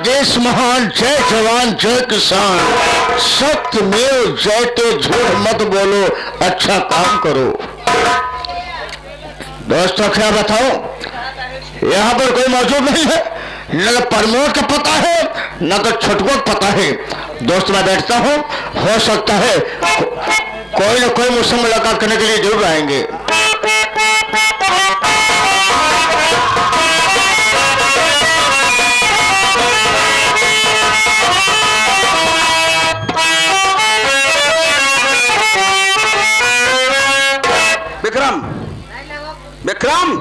देश महान, जय जवान जय किसान, सत्यमेव जयते, झूठ मत बोलो, अच्छा काम करो। दोस्तों क्या बताओ, यहाँ पर कोई मौजूद नहीं है, न प्रमोद का पता है न तो छोटुआ का पता है। दोस्त मैं बैठता हूँ, हो सकता है कोई न कोई मुझसे मुलाकात करने के लिए जरूर आएंगे। विक्रम, विक्रम,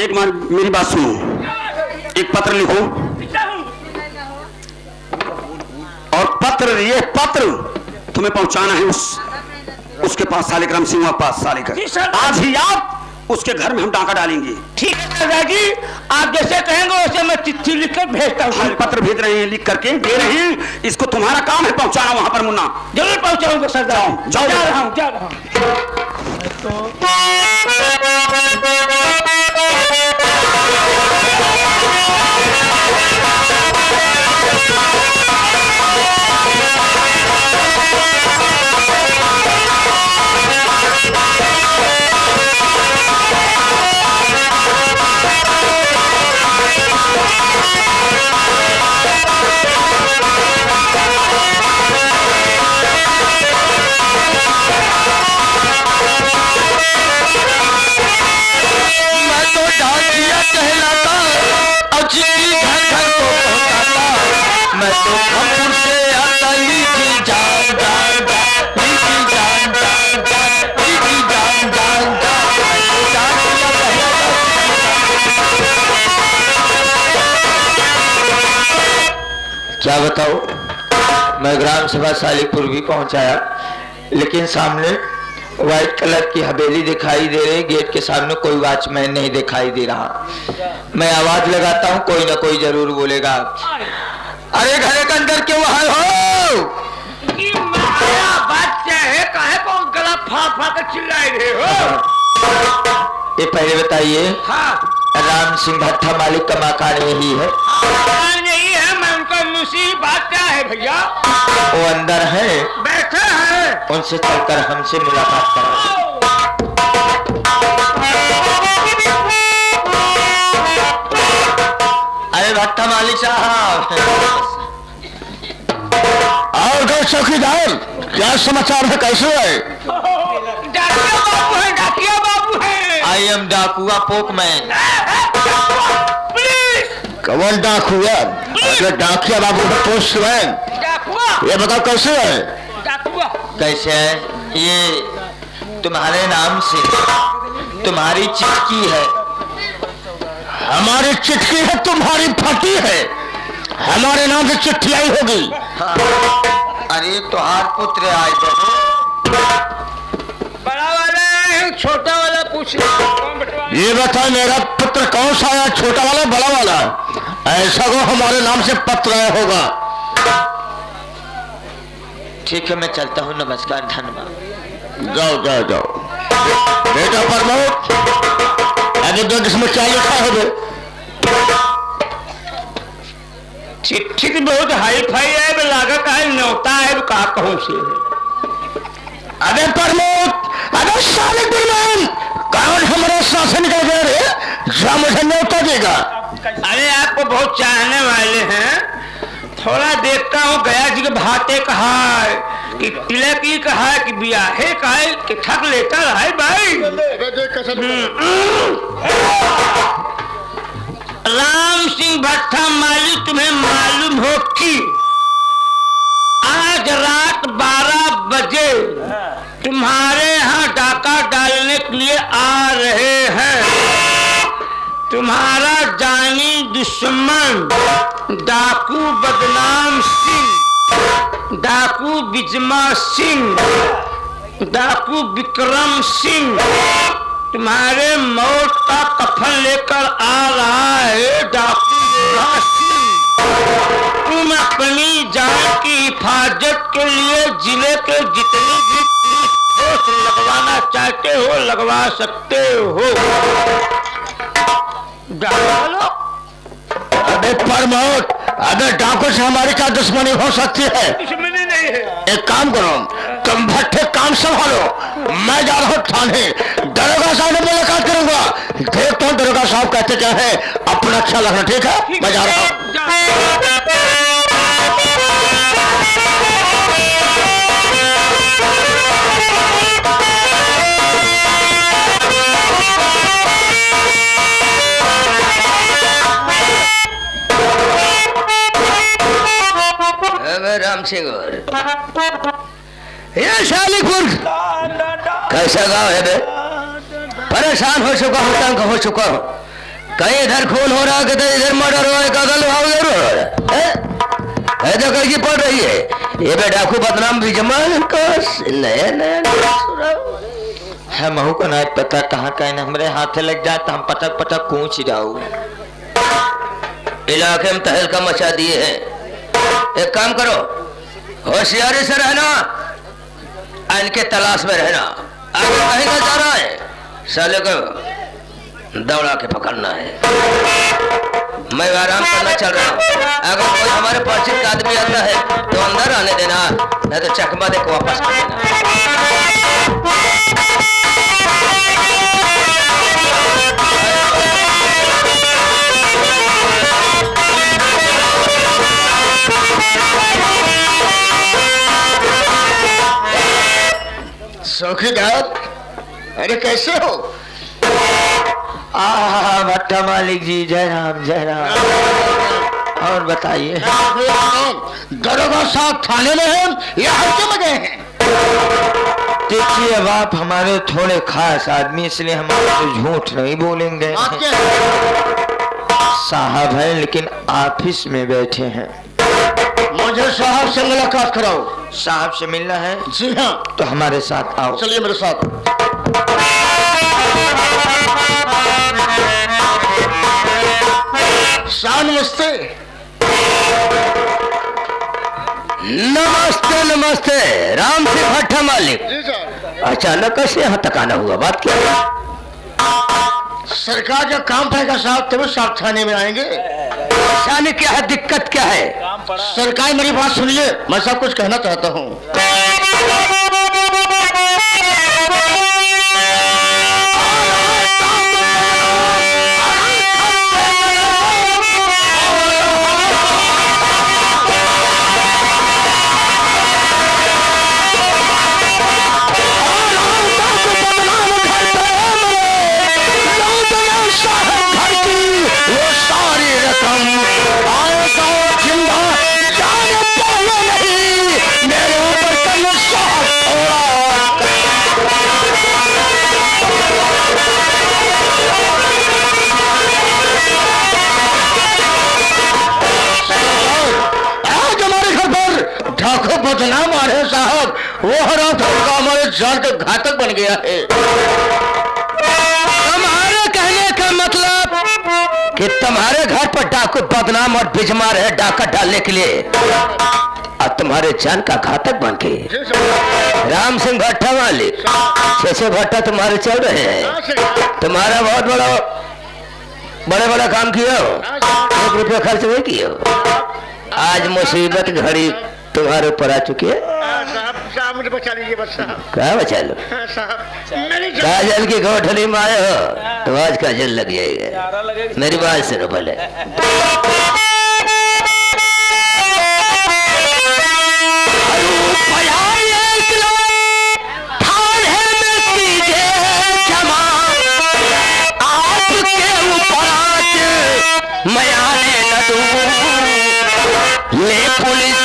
एक बार मेरी बात सुनो, एक पत्र लिखो और ये पत्र तुम्हें पहुंचाना है उसके पास, सालिग्राम सिंह पास सालिग्राम। आज ही आप उसके घर में हम डाका डालेंगे। ठीक है दादाजी, आप जैसे कहेंगे वैसे मैं चिट्ठी लिखकर भेजता हूँ। हम पत्र भेज रहे हैं, लिख करके दे रहे हैं, इसको तुम्हारा काम है पहुंचाना वहां पर। मुन्ना जरूर पहुंचाऊंगा सरदार, जाओ, जा रहा हूँ, जा रहा हूँ। क्या बताओ, मैं ग्राम सभा सालिकपुर भी पहुंचाया, लेकिन सामने व्हाइट कलर की हवेली दिखाई दे रही, गेट के सामने कोई वॉचमैन नहीं दिखाई दे रहा। मैं आवाज लगाता हूँ, कोई ना कोई जरूर बोलेगा, अरे घरे के अंदर क्यों आए हो? बात क्या है, काहे को गला फाड़ कर चिल्ला रहे हो? ये पहले बताइए। हाँ, राम सिंह भट्टा मालिक का मकान यही है? नहीं है, मैं उनका मुसीब। बात क्या है भैया? वो अंदर है, बैठे हैं, उनसे चलकर हमसे मुलाकात करा। अरे भट्टा मालिक साहब, और दो चौकीदार, क्या समाचार है, कैसे है? डाकिया बाबू है, डाकिया बाबू है। आई एम डाकुआ पोकमैन। कौन डाकुआ? डाकिया बाबू का पोस्टमैन। ये बताओ कैसे है? डाकुआ कैसे है? ये तुम्हारे नाम से तुम्हारी चिट्ठी है। हमारी चिट्ठी है, तुम्हारी फटी है। हमारे नाम से चिट्ठी आई होगी। हाँ। अरे तुहार पुत्र आए तो बड़ा वाला, छोटा वाला पूछ। ये बता, मेरा पुत्र कौन सा आया, छोटा वाला बड़ा वाला? ऐसा को हमारे नाम से पत्र आया होगा। ठीक है, मैं चलता हूँ, नमस्कार, धन्यवाद। जाओ जाओ जाओ बेटा प्रमोद, अभी तो इसमें क्या लिखा है? चिट्ठी तो बहुत हाई फाई है, लागत है, न्योता है, कहा कहूँ से है। अरे प्रमोद, अरे साले गुलमान, कौन हमारे शासन का घर है जो मुझे न्योता देगा? अरे आपको बहुत चाहने वाले हैं, थोड़ा देखता हूँ। गया जी के भाते कहा है कि तिलक की कहा है कि ब्याहे कहा है कि ठग लेता है भाई। राम सिंह भट्टा मालिक, तुम्हें मालूम हो कि आज रात 12 बजे तुम्हारे यहाँ डाका डालने के लिए आ रहे हैं। तुम्हारा जानी दुश्मन डाकू बदनाम सिंह, डाकू बिजमा सिंह, डाकू विक्रम सिंह तुम्हारे मौत का कफन लेकर आ रहा है। डाकू योरा सिंह, तुम अपनी जान की हिफाजत के लिए जिले के जितनी भी पुलिस फोर्स लगवाना चाहते हो लगवा सकते हो। अबे प्रमोद, अगर डाकू से हमारी क्या दुश्मनी हो सकती है? दुश्मनी नहीं है। एक काम करो, तुम भट्टे काम संभालो, मैं जा रहा हूँ थाने, दरोगा साहब से मुलाकात करूंगा, देखता हूँ दरोगा साहब कहते क्या है, अपना ख्याल रखना, ठीक है? मैं जा रहा हूँ। राम सिंह ये शालीपुर कैसा गांव है बे? परेशान हो चुका हूँ, तंग हो चुका हूँ, कहीं इधर खून हो रहा है, कहीं इधर मर्डर हो रहा है, कगल भाव जरूर हो रहा है, ऐसा करके पड़ रही है। ये बे डाकू बदनाम भी जमा नया नया है महू को नहीं पता कहाँ कहीं हमारे हाथे लग जाए तो हम पटक पटक कूच जाऊ। इलाके में तहलका मचा दिए हैं। एक काम करो, होशियारी से रहना, इनके तलाश में रहना, आगे कहीं का जा रहा है, साले को दौड़ा के पकड़ना है। मैं आराम करना चल रहा हूँ, अगर कोई हमारे परिचित आदमी आता है तो अंदर आने देना, नहीं तो चकमा दे को वापस कर देना। चौकीदार, अरे कैसे हो? भट्टा मालिक जी, जय राम जय राम। और बताइए। दरोगा साहब थाने में हैं या हल्के में गए हैं? देखिए अब आप हमारे थोड़े खास आदमी, इसलिए हम आपको झूठ नहीं बोलेंगे। साहब हैं लेकिन ऑफिस में बैठे हैं। मुझे साहब से मुलाकात कराओ। साहब से मिलना है? जी हाँ। तो हमारे साथ आओ। चलिए मेरे साथ। नमस्ते नमस्ते नमस्ते। राम सिंह भट्टा मालिक। अचानक कैसे यहाँ तक आना हुआ, बात क्या है? सरकार का काम पड़ेगा साहब, तभी साहब थाने में आएंगे। परेशानी क्या है, दिक्कत क्या है? सरकार मेरी बात सुनिए, मैं सब कुछ कहना चाहता हूँ। बदनाम आ रहे साहब, वो हराम का हमारे जान का घातक बन गया है। तुम्हारे कहने का मतलब कि तुम्हारे घर पर डाकू बदनाम और बिजमार है डाका डालने के लिए, और तुम्हारे जान का घातक बन के राम सिंह भट्टा मालिक 600 भट्टा तुम्हारे चल रहे हैं। तुम्हारा बहुत बड़ा बड़ा काम किया हो, 1 रुपया खर्च नहीं किया। आज मुसीबत घड़ी तुम्हारे ऊपर आ चुकी है। साहब मुझे बचा लीजिए बस साहब। क्या बचा लो? काजल की गोठली में आए हो तो आज काजल लग जाएगा। मेरी बात सुनो पहले। ले पुलिस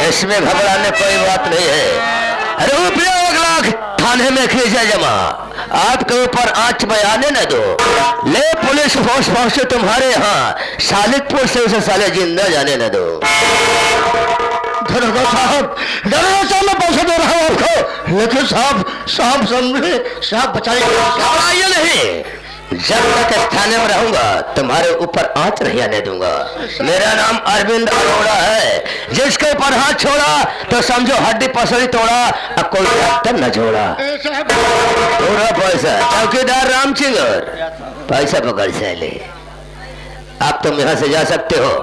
इसमें घबराने कोई बात नहीं है। रुपया 1 लाख थाने में खींचे जमा, आपके ऊपर आंच बयाने न दो। ले पुलिस पहुंच पहुंचे तुम्हारे यहाँ सालिकपुर से उसे साले जिंदा जाने न दो। दरोगा साहब मैं पैसे दे रहा हूँ आपको, लेकिन साहब समझे, साहब बचाइए। घबराइए नहीं, जब तक थाने में रहूंगा तुम्हारे ऊपर आंच नहीं आने दूंगा। मेरा नाम अरविंद अरोड़ा है, जिसके ऊपर हाथ छोड़ा तो समझो हड्डी पसली तोड़ा और कोई डॉक्टर न छोड़ा। पूरा पैसा चौकीदार रामचिंगर, पैसा पकड़ से ले। अब तुम यहाँ से जा सकते हो।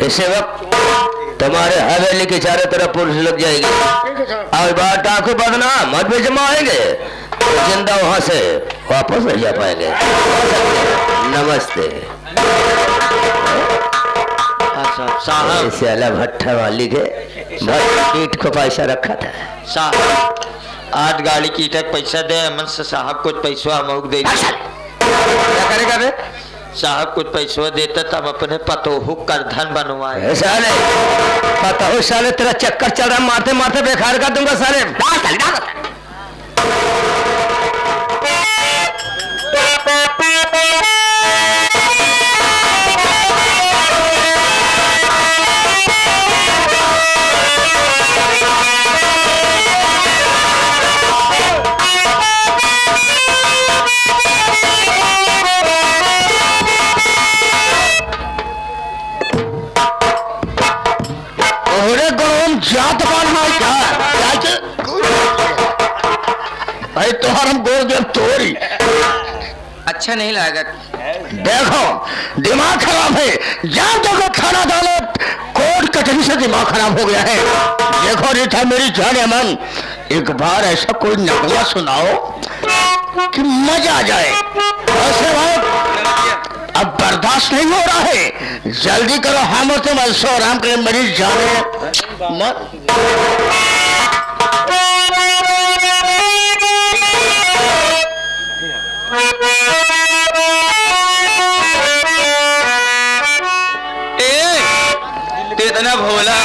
इसी वक्त तुम्हारे हवेली के चारों तरफ पुलिस लग जाएगी और बात डाकू बदनाम मत भी जमा आएंगे तो जिंदा वहां से वापस नहीं जा पाएंगे। नमस्ते। साहब ऐसे अलग भट्ठा वाली के ईट को पैसा रखा था। साहब 8 गाड़ी की ईट पैसा दे, अमन से साहब कुछ पैसा अमुक दे। क्या करेगा बे? साहब कुछ पैसा देता तब अपने पतोहू कर धन बनवाए। साले पतोहू साले तेरा चक्कर चल रहा, मारते मारते बेकार कर दूंगा साले। जात बांधना भाई तोहर हम गोल देव तोरी। अच्छा नहीं लगा। देखो दिमाग खराब है, जब देखो थाना अदालत कोर्ट कचहरी से दिमाग खराब हो गया है। देखो रीता मेरी जान अमन, एक बार ऐसा कोई नगमा सुनाओ कि मजा आ जाए। ऐसे भाई अब बर्दाश्त नहीं हो रहा है, जल्दी करो। हम से मसो आराम करें, मेरी जाने मत। इतना भोला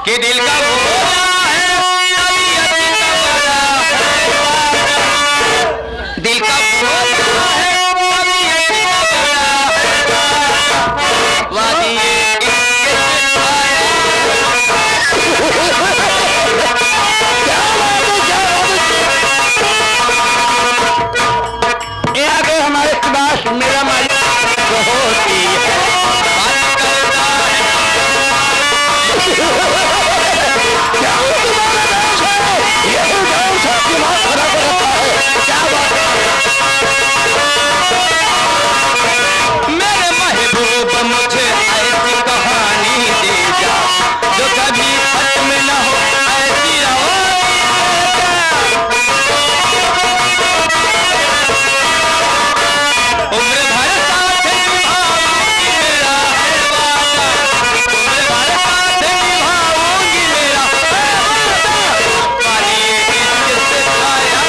कि दिल का भोला है, दिल का भोला है, वादी हमारे पास मेरा मालिक होती है। मेरे महबूब मुझे ऐसी कहानी दे जा जो कभी खत्म न हो, ऐसी उम्र भर साथ निभाऊंगी मेरा है वादा, उम्र भर साथ निभाऊंगी मेरा है वादा। पानी किससे खाया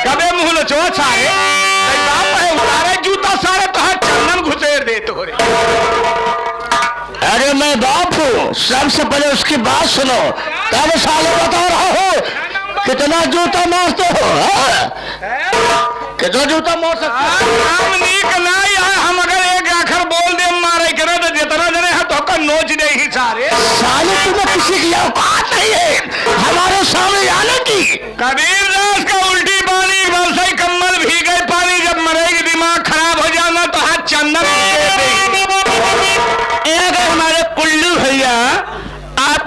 कबे मुंह लचो सारे उतारे जूता सारे तो हर चंदन घुसेर दे तो रे। अरे मैं बाप हूँ, सबसे पहले उसकी बात सुनो, तब साले बता रहा हो कितना जूता मारते हो। कितना जूता मार सकते हम नीक नहीं है, हम अगर एक आखिर बोल दे मारे करे तो जितना जने है तो का नोच दे ही सारे। साले तुम्हें किसी की औकात नहीं है हमारे सामने आने की। कबीर दास का उल्टी पानी बरसाई कम्बल भीगे पानी, जब मरेगी दिमाग खराब हो जाना तो हाथ चंदन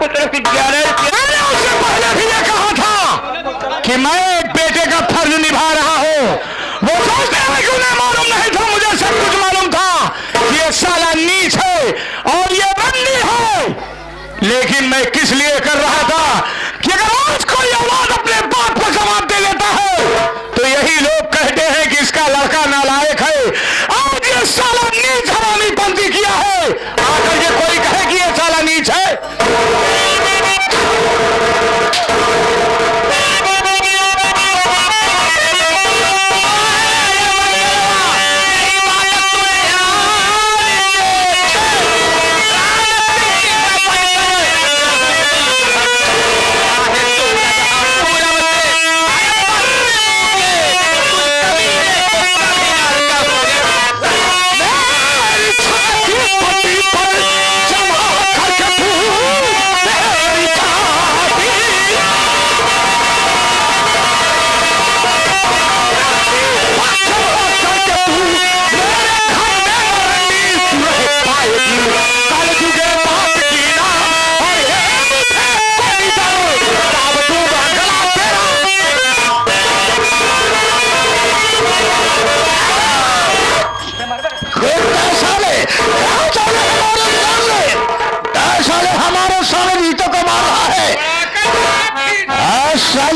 पुत्र की मैंने उससे पहले भी ये कहा था कि मैं एक बेटे का फर्ज निभा रहा हूँ। वो सोचते हैं कि उन्हें मालूम नहीं था, मुझे सब कुछ मालूम था कि ये साला नीच है और ये बंदी है। लेकिन मैं किस लिए कर रहा था कि अगर आज कोई औलाद अपने बाप को जवाब दे देता है तो यही लोग कहते हैं कि इसका लड़का नालायक है। आज ये साला नीच हरामी बंदी किया है, आकर ये कोई कहे कि ये साला नीच है।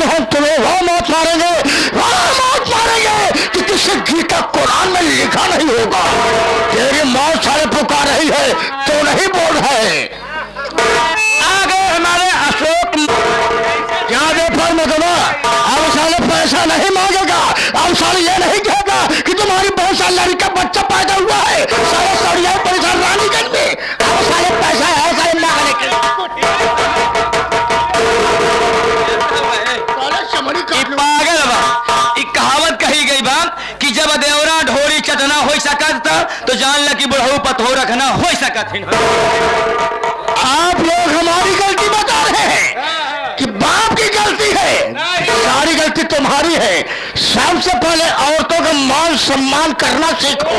हम तुम्हें वो मौत मारेंगे कि किसी गीता कुरान में लिखा नहीं होगा। तेरी मौत साले पुकार रही है तो नहीं बोल रहे। आगे हमारे अशोक क्या दे पर मदमा अब साले पैसा नहीं मांगेगा। अब साले ये नहीं कहेगा कि तुम्हारी बहुत साल लड़की का बच्चा पैदा हुआ है साले सड़िया परिसर रानीगंज में। अब साले पैसा है साले मांगने के कहावत कही गई बात कि जब देवरा ढोरी चटना हो सकत तो जान ल कि बुढ़ऊ पथो रखना हो सकत। आप लोग हमारी गलती बता रहे हैं कि बाप की गलती है, सारी गलती तुम्हारी है। सबसे पहले औरतों का मान सम्मान करना सीखो।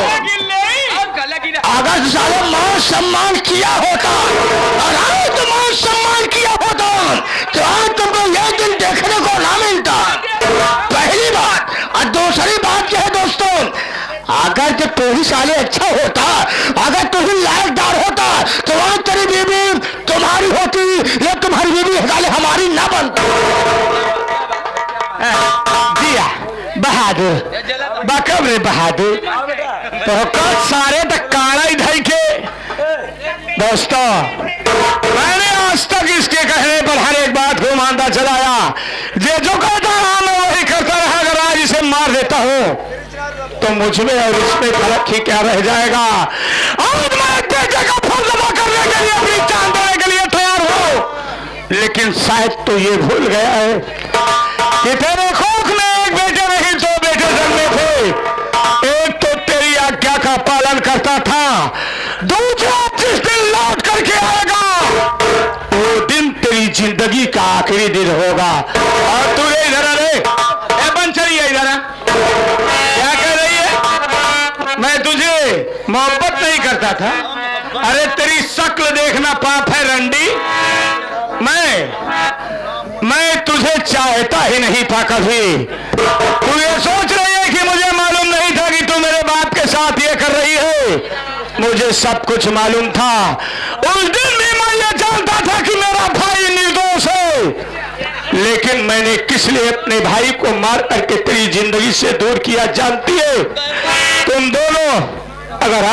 अगर साले मान सम्मान किया होता और आज तो मान सम्मान किया होता तो आज तुमको यह दिन देखने को ना मिलता। पहली बात। और दूसरी बात क्या है दोस्तों, अगर तो तू ही साले अच्छा होता, अगर तू ही लायकदार होता तो आज तेरी बीवी तुम्हारी होती या तुम्हारी बीवी साले हमारी ना बनती। दिया बहादुर बकम रे बहादुर तो सारे तक काला ही ढाई के दोस्तों मैंने आज तक इसके कहने पर हर एक बात को मानता चलाया। जो कहता रहा मैं वही करता रहा। अगर आज इसे मार देता हूं तो मुझमें और इसमें फर्क ही क्या रह जाएगा। आज मैं बेटे का फर्ज अदा करने के लिए अपनी जान देने के लिए तैयार हूं। लेकिन शायद तो ये भूल गया है कि तेरे कोख में एक बेटे नहीं दो बेटे जन्मे थे। एक तो तेरी आज्ञा का पालन करता था, दूसरा जिस दिन लौट करके आएगा वो दिन तेरी जिंदगी का आखिरी दिन होगा। और तू इधर आ रे बन चलिए इधर क्या कह रही है? मैं तुझे मोहब्बत नहीं करता था। अरे तेरी शक्ल देखना पाप है रंडी। मैं तुझे चाहता ही नहीं था कभी। तू ये सोच रही है कि मुझे मालूम नहीं था कि तू मेरे बाप के साथ ये कर रही है। मुझे सब कुछ मालूम था। उस दिन भी मैं ये जानता था कि मेरा भाई निर्दोष है। लेकिन मैंने किस लिए अपने भाई को मार करके तेरी जिंदगी से दूर किया जानती है? तुम दोनों अगर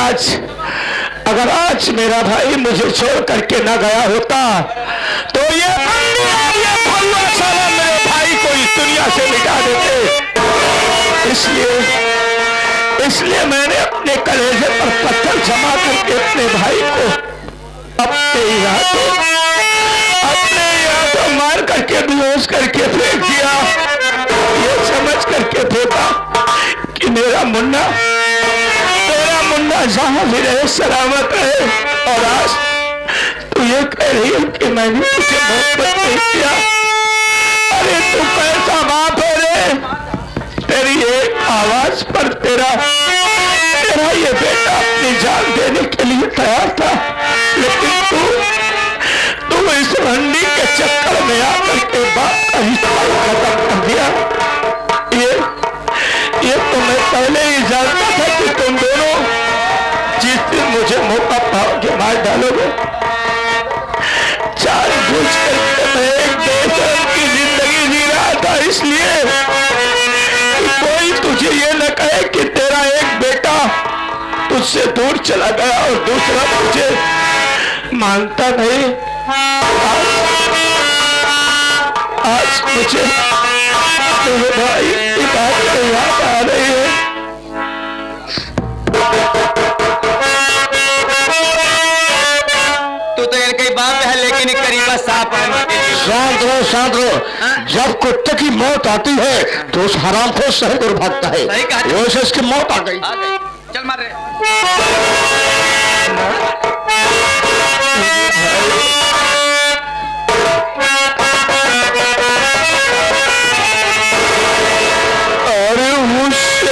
आज मेरा भाई मुझे छोड़ करके ना गया होता तो ये फल्ला साला मेरे भाई को इस दुनिया से मिटा देते। इसलिए मैंने अपने कलेजे पर पत्थर जमा करके अपने भाई को अपने हाथों मार करके बेहोश करके फेंक दिया। ये समझ करके फेंका कि मेरा मुन्ना जहां भी रहे सलामत रहे। और आज तू ये कह रही है कि मैंने तुझे मोहब्बत नहीं किया। अरे तू कैसा बाप है रे? तेरी एक आवाज पर तेरा ये बेटा अपनी जान देने के लिए तैयार था। लेकिन तू इस जिस दिन मुझे मौका पाओगे मार डालोगे। जानबूझ कर मैं एक बेदर्द की जिंदगी जी रहा था, इसलिए कि कोई तुझे ये न कहे कि तेरा एक बेटा तुझसे दूर चला गया और दूसरा तुझे मानता नहीं। आज मुझे मेरे भाई की बात याद आ रही है। तू तो इनके बाप है लेकिन करीबा साफ है। शांत रहो, शांत रहो। जब कुत्ते की मौत आती है तो उस हराम को सही दूर भागता है। सही कहा। वैसे इसकी मौत आ गई। चल मार रहे। अरे मुझसे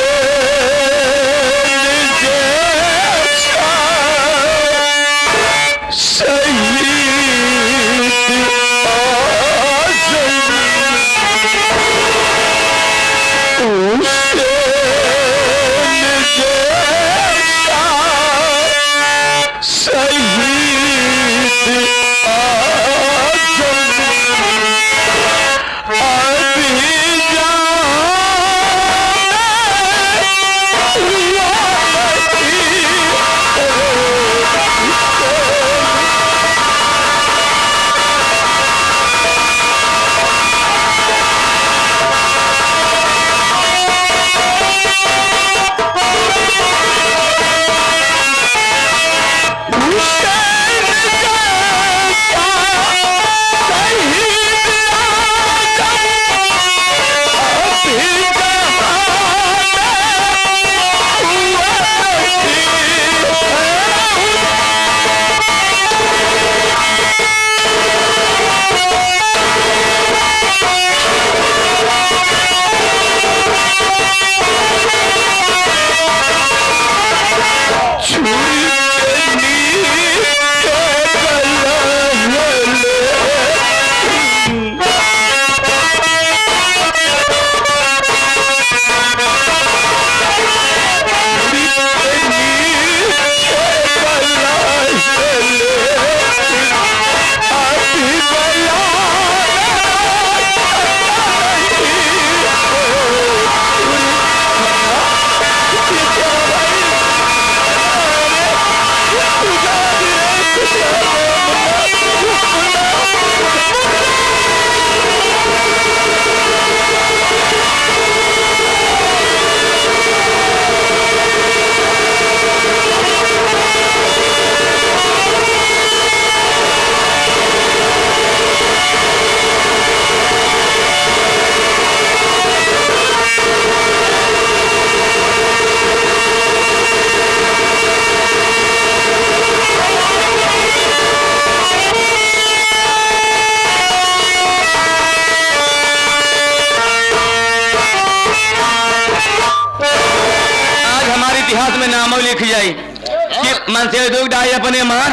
नामो लिख जाई कि मन से दुख डाई अपने मां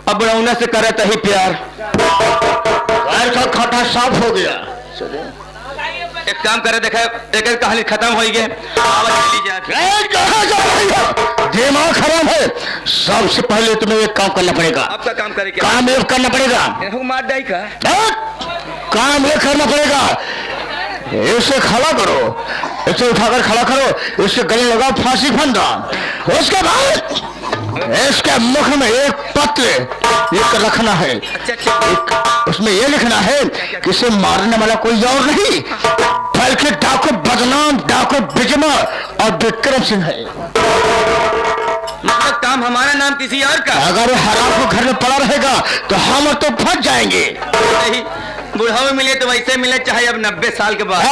अब बुढ़ौना से करत ही प्यार। का खाटा साफ हो गया। एक काम करे देखा एक एक कहानी खत्म हो गई। दिमाग खराब है। सबसे पहले तुम्हें एक काम करना पड़ेगा। आपका काम करे क्या? काम ये करना पड़ेगा। मार डाई का काम ये करना पड़ेगा। इसे खड़ा करो, इसे उठाकर खड़ा करो, इसके गले लगाओ फांसी फंदा। उसके बाद इसके मुख में एक पत्र लिख रखना है। उसमें यह लिखना है कि इसे मारने वाला कोई और नहीं बल्कि डाकू बदनाम डाकू बिजमा और विक्रम सिंह है। मतलब काम हमारा नाम किसी और का। अगर हराम को घर में पड़ा रहेगा तो हम तो फंस जाएंगे। नहीं बुढ़ाओ मिले तो वैसे मिले चाहे अब 90 साल के बाद।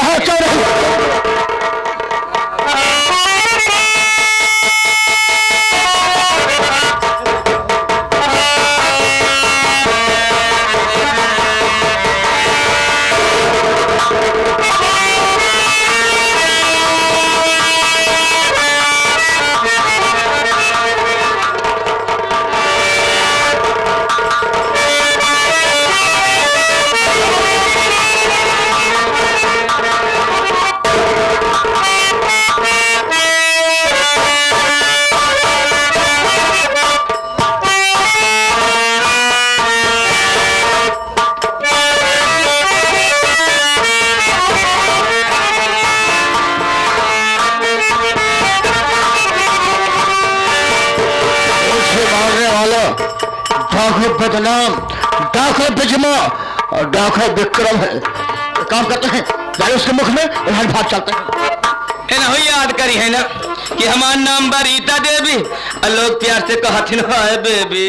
डाकू बदनाम, डाकू बिजमा और डाकू विक्रम है। एक काम करते हैं, जाए उसके मुख में और हम भाग चलते हैं। है ना हो याद करी है ना कि हमार नाम बा रीता देवी और लोग प्यार से कहथिन हाय बेबी।